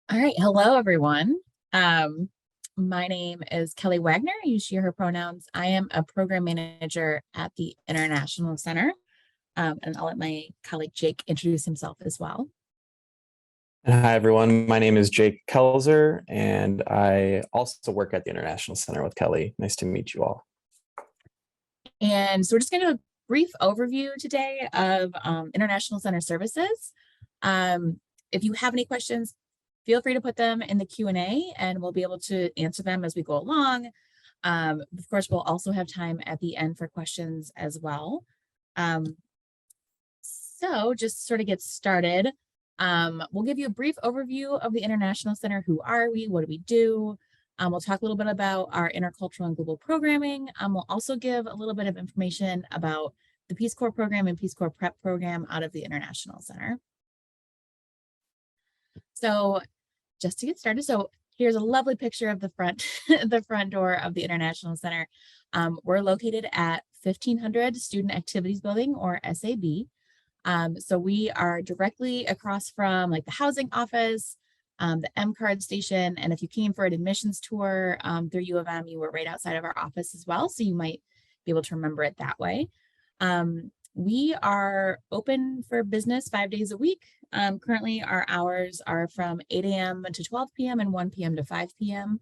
All right. Hello, everyone. Um, my name is Kelly Wagner. Use she, her pronouns. I am a program manager at the International Center. And I'll let my colleague Jake introduce himself as well. Hi, everyone. My name is Jake Kelzer, and I also work at the International Center with Kelly. Nice to meet you all. And so we're just going to do a brief overview today of International Center services. If you have any questions, feel free to put them in the Q&A and we'll be able to answer them as we go along. Of course, we'll also have time at the end for questions as well. So just sort of get started. We'll give you a brief overview of the International Center. Who are we? What do we do? We'll talk a little bit about our intercultural and global programming. We'll also give a little bit of information about the Peace Corps program and PeaceCorps Prep program out of the International Center. So just to get started, so here's a lovely picture of the front, the front door of the International Center. We're located at 1500 Student Activities Building, or SAB. So we are directly across from like the housing office, the M-Card station, and if you came for an admissions tour through U of M, you were right outside of our office as well, so you might be able to remember it that way. We are open for business 5 days a week. Currently, our hours are from 8 a.m. to 12 p.m. and 1 p.m. to 5 p.m.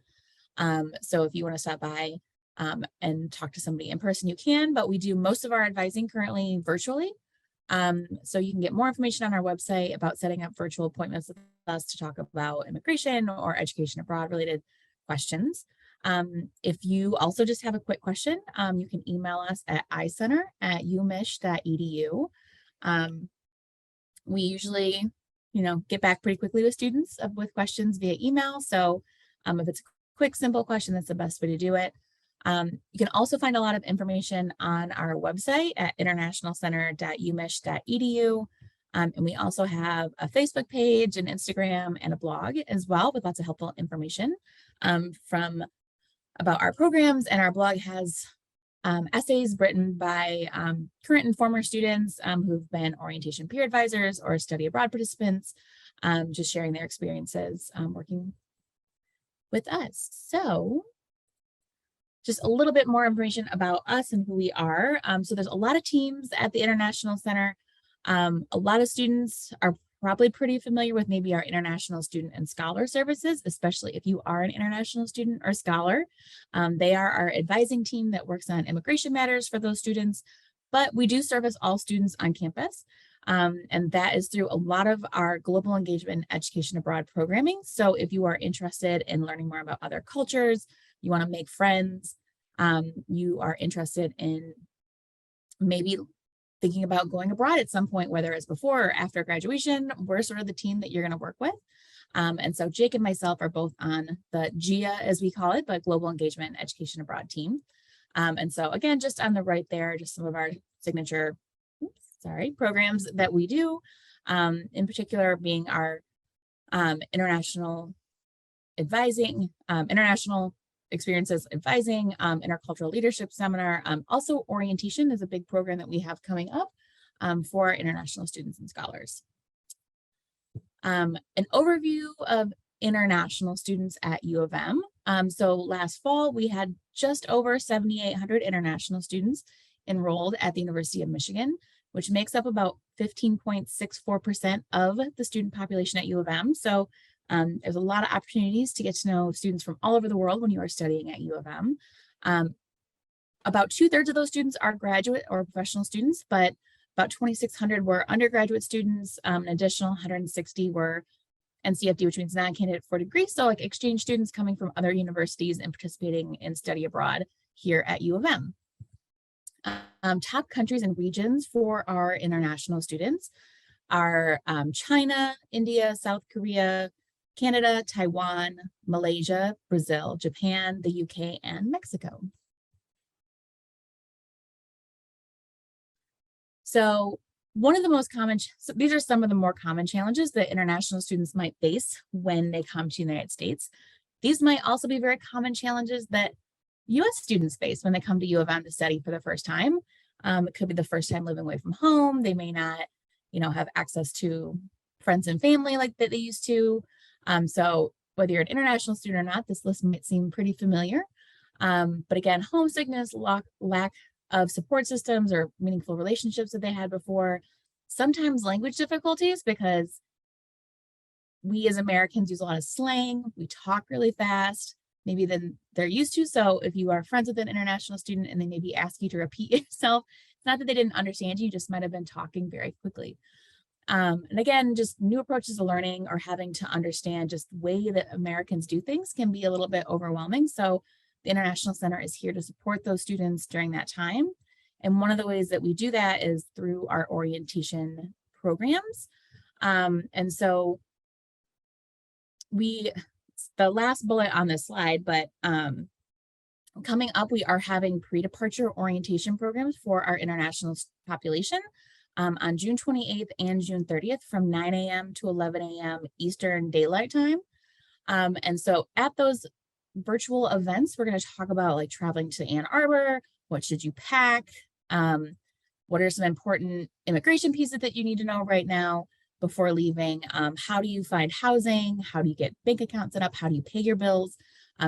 So if you want to stop by and talk to somebody in person, you can, but we do most of our advising currently virtually. So you can get more information on our website about setting up virtual appointments with us to talk about immigration or education abroad related questions. If you also just have a quick question, you can email us at icenter@umich.edu. We usually, get back pretty quickly with students with questions via email. So if it's a quick, simple question, that's the best way to do it. You can also find a lot of information on our website at internationalcenter.umich.edu. And we also have a Facebook page, an Instagram, and a blog as well with lots of helpful information about our programs. And our blog has essays written by current and former students who've been orientation peer advisors or study abroad participants, just sharing their experiences working with us. So just a little bit more information about us and who we are. So there's a lot of teams at the International Center. A lot of students are probably pretty familiar with maybe our International Student and Scholar Services, especially if you are an international student or scholar. They are our advising team that works on immigration matters for those students, but we do service all students on campus. And that is through a lot of our global engagement and education abroad programming. So if you are interested in learning more about other cultures, you want to make friends, you are interested in maybe thinking about going abroad at some point, whether it's before or after graduation, we're sort of the team that you're going to work with. And so Jake and myself are both on the GIA, as we call it, but Global Engagement and Education Abroad team. And so again, just on the right there, just some of our signature programs that we do, in particular being our international advising, international experiences advising, intercultural leadership seminar. Also orientation is a big program that we have coming up for international students and scholars. An overview of international students at U of M. So last fall, we had just over 7,800 international students enrolled at the University of Michigan, which makes up about 15.64% of the student population at U of M. So there's a lot of opportunities to get to know students from all over the world when you are studying at U of M. About 2/3 of those students are graduate or professional students, but about 2,600 were undergraduate students. An additional 160 were NCFD, which means non-candidate for degree. So like exchange students coming from other universities and participating in study abroad here at U of M. Top countries and regions for our international students are China, India, South Korea, Canada, Taiwan, Malaysia, Brazil, Japan, the UK, and Mexico. So one of the most common, so these are some of the more common challenges that international students might face when they come to the United States. These might also be very common challenges that US students face when they come to U of M to study for the first time. It could be the first time living away from home. They may not, have access to friends and family like that they used to. So whether you're an international student or not, this list might seem pretty familiar. But again, homesickness, lack of support systems or meaningful relationships that they had before, sometimes language difficulties because we as Americans use a lot of slang, we talk really fast, maybe than they're used to. So if you are friends with an international student and they maybe ask you to repeat yourself, it's not that they didn't understand you, just might have been talking very quickly. And again, just new approaches to learning or having to understand just the way that Americans do things can be a little bit overwhelming. So the International Center is here to support those students during that time. And one of the ways that we do that is through our orientation programs. And so the last bullet on this slide, but coming up, we are having pre-departure orientation programs for our international population on June 28th and June 30th from 9 a.m. to 11 a.m. Eastern Daylight Time. And so at those virtual events, we're going to talk about like traveling to Ann Arbor, what should you pack, what are some important immigration pieces that you need to know right now before leaving, how do you find housing, how do you get bank accounts set up, how do you pay your bills.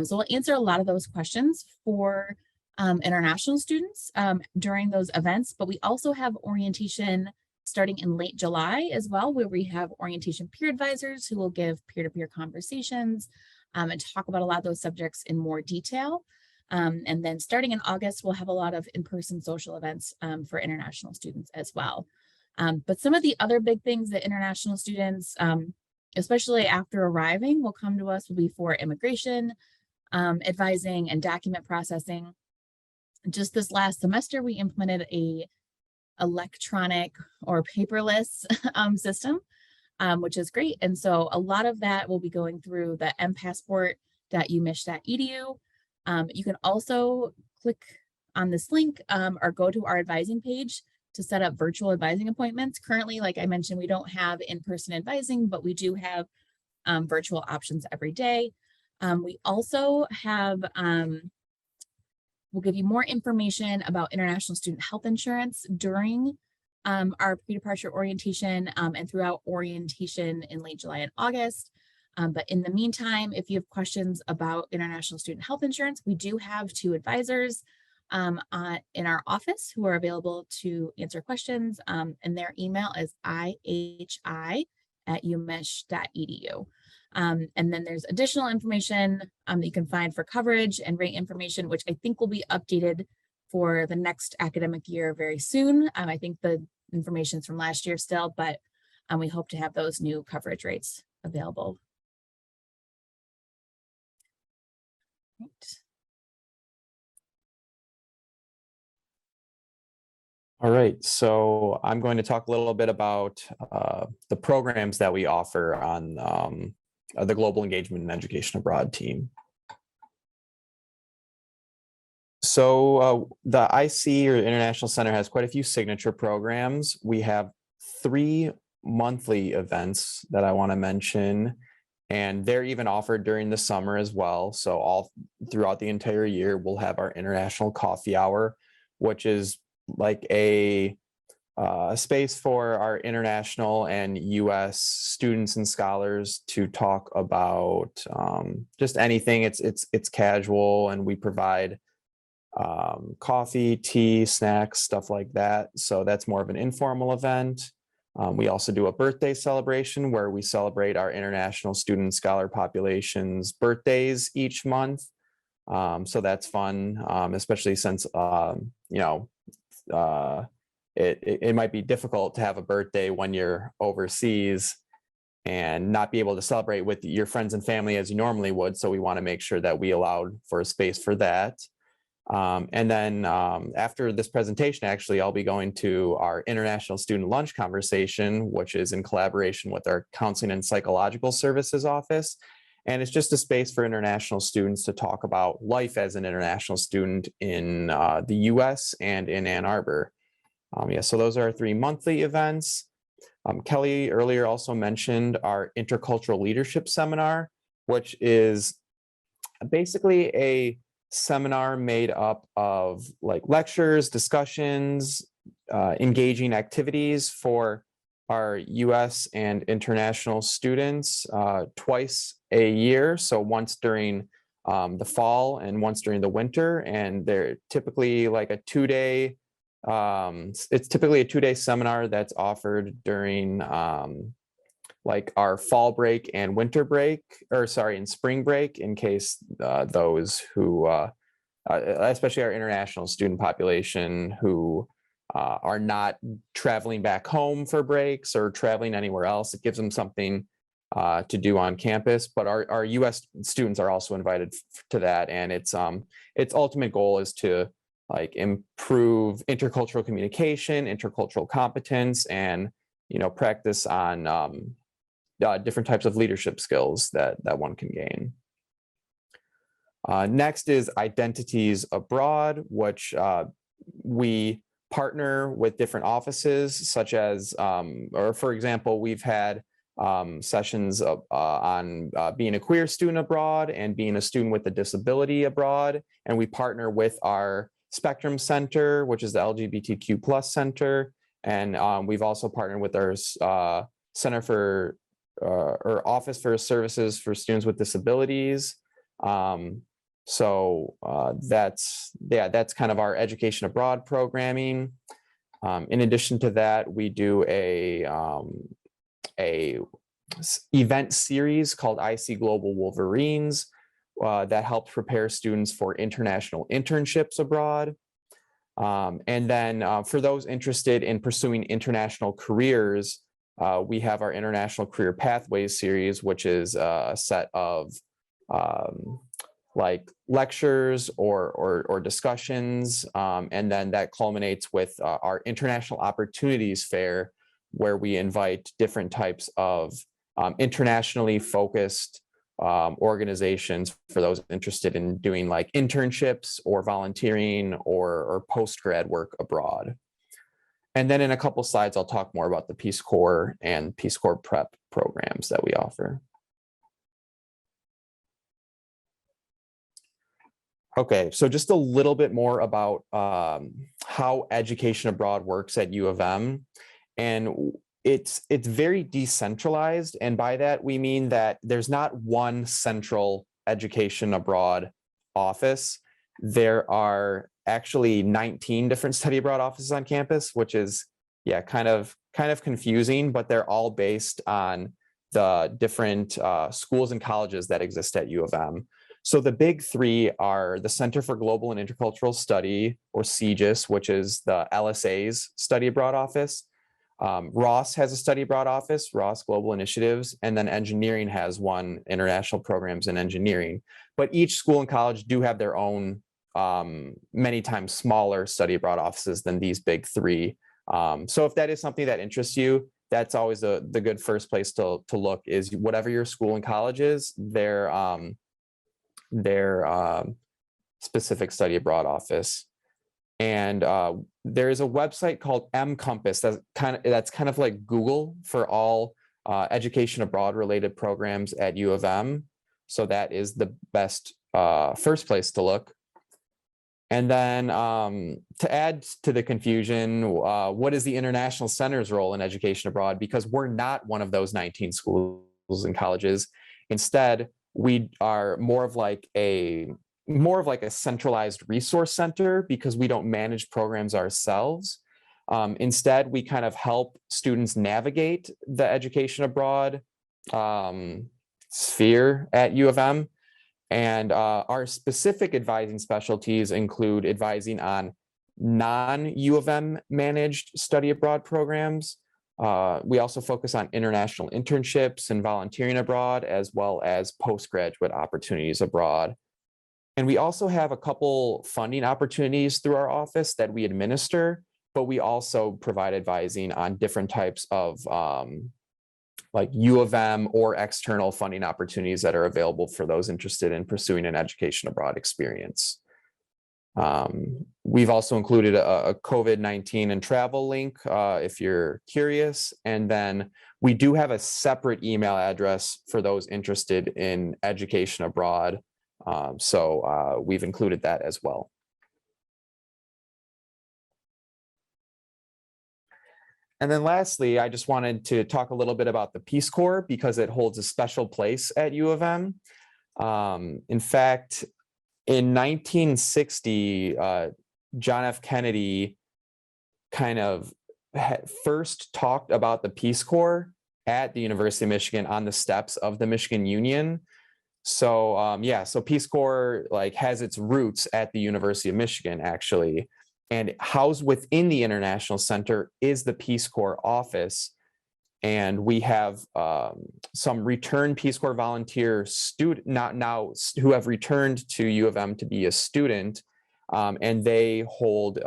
So we'll answer a lot of those questions for international students during those events, but we also have orientation starting in late July as well, where we have orientation peer advisors who will give peer-to-peer conversations and talk about a lot of those subjects in more detail. And then starting in August, we'll have a lot of in-person social events for international students as well. But some of the other big things that international students, especially after arriving, will come to us will be for immigration, advising, and document processing. Just this last semester, we implemented a electronic or paperless system, which is great. And so a lot of that will be going through the mpassport.umich.edu. You can also click on this link or go to our advising page to set up virtual advising appointments. Currently, like I mentioned, we don't have in-person advising, but we do have virtual options every day. We also have, we'll give you more information about international student health insurance during our pre-departure orientation and throughout orientation in late July and August. But in the meantime, if you have questions about international student health insurance, we do have 2 advisors in our office who are available to answer questions, and their email is ihi@umich.edu. And then there's additional information that you can find for coverage and rate information, which I think will be updated for the next academic year very soon. I think the information is from last year still, but we hope to have those new coverage rates available. Right. All right, so I'm going to talk a little bit about the programs that we offer on the Global Engagement and Education Abroad team. So the IC or International Center has quite a few signature programs. We have 3 monthly events that I want to mention, and they're even offered during the summer as well. So all throughout the entire year, we'll have our International Coffee Hour, which is like a space for our international and US students and scholars to talk about just anything. It's casual, and we provide coffee, tea, snacks, stuff like that. So that's more of an informal event. We also do a birthday celebration where we celebrate our international student scholar population's birthdays each month. So that's fun, especially since, it might be difficult to have a birthday when you're overseas and not be able to celebrate with your friends and family as you normally would. So we want to make sure that we allowed for a space for that. And then after this presentation, actually, I'll be going to our International Student Lunch Conversation, which is in collaboration with our Counseling and Psychological Services Office. And it's just a space for international students to talk about life as an international student in the US and in Ann Arbor. So those are our 3 monthly events. Kelly earlier also mentioned our Intercultural Leadership Seminar, which is basically a seminar made up of like lectures, discussions, engaging activities for our US and international students twice a year. So once during the fall and once during the winter. And they're typically like a 2-day, it's typically a 2-day seminar that's offered during like our fall break and winter break, or sorry, and spring break, in case those who, especially our international student population who are not traveling back home for breaks or traveling anywhere else. It gives them something to do on campus, but our US students are also invited to that. And its ultimate goal is to like improve intercultural communication, intercultural competence, and, you know, practice on different types of leadership skills that one can gain. Next is Identities Abroad, which we partner with different offices, such as, or for example, we've had sessions on being a queer student abroad and being a student with a disability abroad. And we partner with our Spectrum Center, which is the LGBTQ plus center. And we've also partnered with our Center for, or Office for Services for Students with Disabilities. So that's kind of our education abroad programming. In addition to that, we do a event series called IC Global Wolverines that helps prepare students for international internships abroad. And then for those interested in pursuing international careers, we have our International Career Pathways series, which is a set of like lectures or discussions. And then that culminates with our International Opportunities Fair, where we invite different types of internationally focused organizations for those interested in doing like internships or volunteering or post-grad work abroad. And then in a couple slides, I'll talk more about the Peace Corps and PeaceCorps Prep programs that we offer. Okay, so just a little bit more about how education abroad works at U of M. And it's very decentralized. And by that, we mean that there's not one central education abroad office. There are actually 19 different study abroad offices on campus, which is, yeah, kind of confusing, but they're all based on the different schools and colleges that exist at U of M. So the big three are the Center for Global and Intercultural Study, or CGIS, which is the LSA's study abroad office. Ross has a study abroad office, Ross Global Initiatives, and then engineering has one, International Programs in Engineering. But each school and college do have their own, many times smaller study abroad offices than these big three. So if that is something that interests you, that's always the good first place to look, is whatever your school and college is, their specific study abroad office. And there is a website called mCompass that's kind of like Google for all education abroad related programs at U of M. So that is the best first place to look. And then to add to the confusion, what is the International Center's role in education abroad? Because we're not one of those 19 schools and colleges. Instead, we are more of like a centralized resource center, because we don't manage programs ourselves. Instead, we kind of help students navigate the education abroad sphere at U of M. And our specific advising specialties include advising on non-U of M managed study abroad programs. We also focus on international internships and volunteering abroad, as well as postgraduate opportunities abroad. And we also have a couple funding opportunities through our office that we administer, but we also provide advising on different types of like U of M or external funding opportunities that are available for those interested in pursuing an education abroad experience. We've also included a COVID-19 and travel link if you're curious. And then we do have a separate email address for those interested in education abroad. So we've included that as well. And then lastly, I just wanted to talk a little bit about the Peace Corps because it holds a special place at U of M. In fact, in 1960, John F. Kennedy kind of first talked about the Peace Corps at the University of Michigan on the steps of the Michigan Union. So yeah, so Peace Corps like has its roots at the University of Michigan actually, and housed within the International Center is the Peace Corps office. And we have some returned Peace Corps volunteer student now who have returned to U of M to be a student, and they hold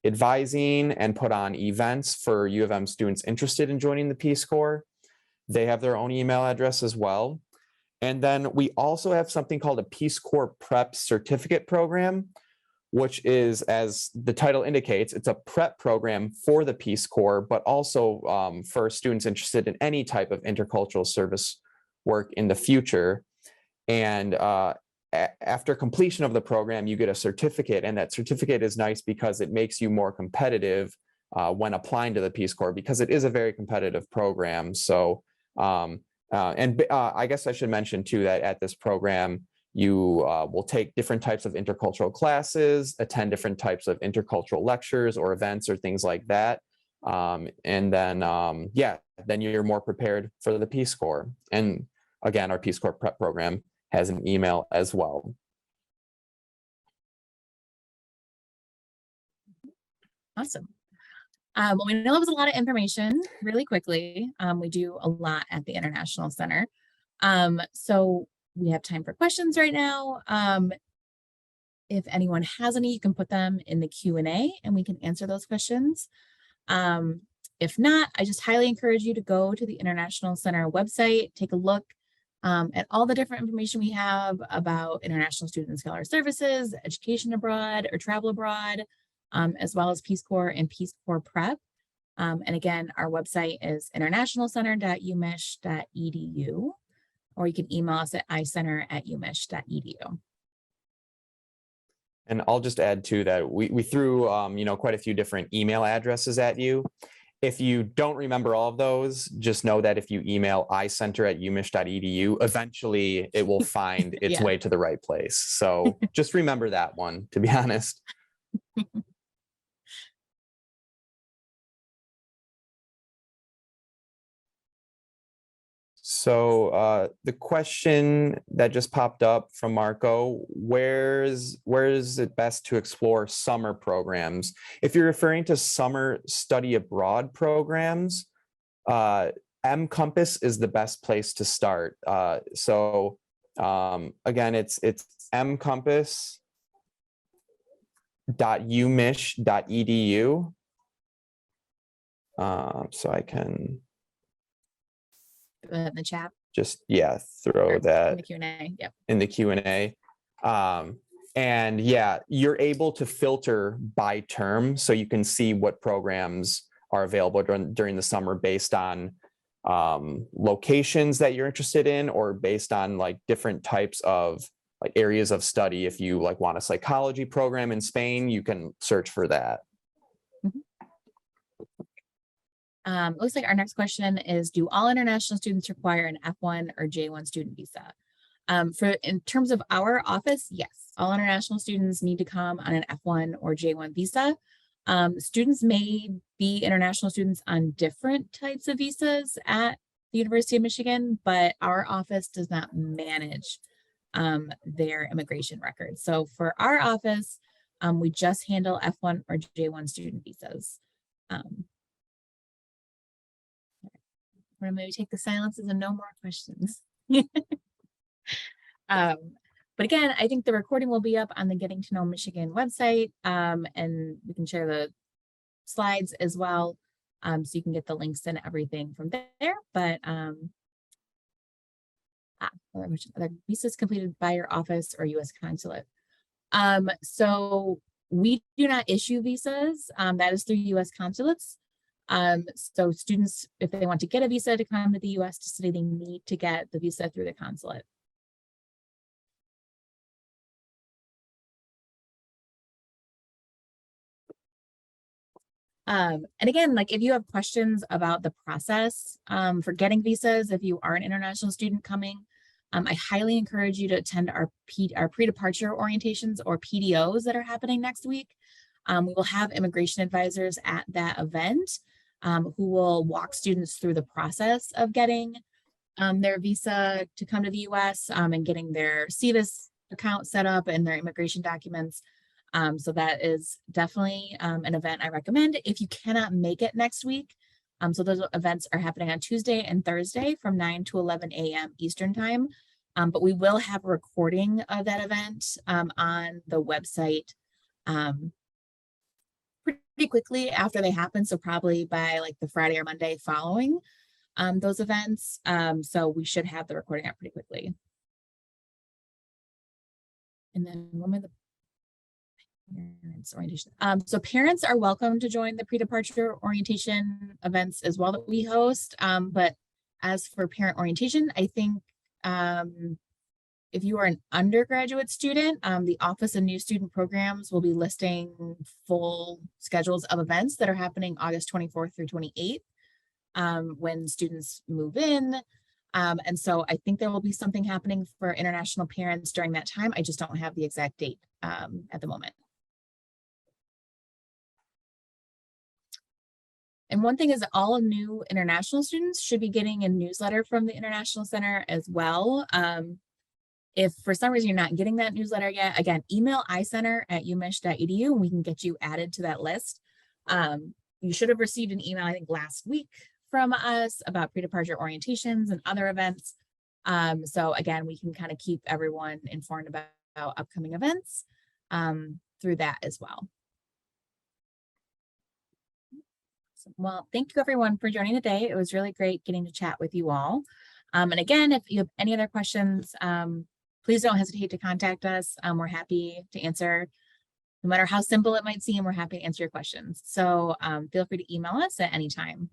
advising and put on events for U of M students interested in joining the Peace Corps. They have their own email address as well. And then we also have something called a Peace Corps Prep certificate program, which is, as the title indicates, it's a prep program for the Peace Corps, but also for students interested in any type of intercultural service work in the future. And after completion of the program, you get a certificate, and that certificate is nice because it makes you more competitive when applying to the Peace Corps, because it is a very competitive program. So, I guess I should mention too that at this program, you will take different types of intercultural classes, attend different types of intercultural lectures or events or things like that. And then, yeah, then you're more prepared for the Peace Corps. And again, our Peace Corps Prep program has an email as well. Awesome. Well, we know it was a lot of information really quickly. We do a lot at the International Center. So we have time for questions right now. If anyone has any, you can put them in the Q&A and we can answer those questions. If not, I just highly encourage you to go to the International Center website, take a look at all the different information we have about international student and scholar services, education abroad or travel abroad, as well as Peace Corps and Peace Corps Prep. And again, our website is internationalcenter.umich.edu, or you can email us at icenter@umich.edu. And I'll just add too that we threw quite a few different email addresses at you. If you don't remember all of those, just know that if you email icenter@umich.edu, eventually it will find its way to the right place. So just remember that one, to be honest. So the question that just popped up from Marco, where is it best to explore summer programs? If you're referring to summer study abroad programs, mCompass is the best place to start. So again, it's mCompass.umich.edu. So I can in the chat. Just throw that in the Q&A. Yep. In the Q&A. And yeah, you're able to filter by term, so you can see what programs are available during the summer based on locations that you're interested in, or based on like different types of like areas of study. If you like want a psychology program in Spain, you can search for that. Looks like our next question is, do all international students require an F1 or J1 student visa? In terms of our office, yes, all international students need to come on an F1 or J1 visa. Students may be international students on different types of visas at the University of Michigan, but our office does not manage their immigration records. So for our office, we just handle F1 or J1 student visas. We're gonna maybe take the silences and no more questions. But again, I think the recording will be up on the Getting to Know Michigan website, and we can share the slides as well, so you can get the links and everything from there. But other visas completed by your office or U.S. consulate. So we do not issue visas. That is through U.S. consulates. So students, if they want to get a visa to come to the U.S. to study, they need to get the visa through the consulate. And again, like if you have questions about the process for getting visas, if you are an international student coming, I highly encourage you to attend our pre-departure orientations or PDOs that are happening next week. We will have immigration advisors at that event who will walk students through the process of getting their visa to come to the US and getting their CVIS account set up and their immigration documents. So that is definitely an event I recommend if you cannot make it next week. So those events are happening on Tuesday and Thursday from 9 to 11 a.m. Eastern time. But we will have a recording of that event on the website pretty quickly after they happen. So probably by like the Friday or Monday following those events. So we should have the recording out pretty quickly. And then one of the parents orientation. So parents are welcome to join the pre-departure orientation events as well that we host. But as for parent orientation, I think if you are an undergraduate student, the Office of New Student Programs will be listing full schedules of events that are happening August 24th through 28th when students move in. And so I think there will be something happening for international parents during that time. I just don't have the exact date at the moment. And one thing is that all new international students should be getting a newsletter from the International Center as well. If for some reason you're not getting that newsletter yet, again, email icenter@umich.edu and we can get you added to that list. You should have received an email, I think, last week from us about pre-departure orientations and other events. So again, we can kind of keep everyone informed about upcoming events through that as well. Well, thank you everyone for joining today. It was really great getting to chat with you all. And again, if you have any other questions, please don't hesitate to contact us. We're happy to answer, no matter how simple it might seem, we're happy to answer your questions. So feel free to email us at any time.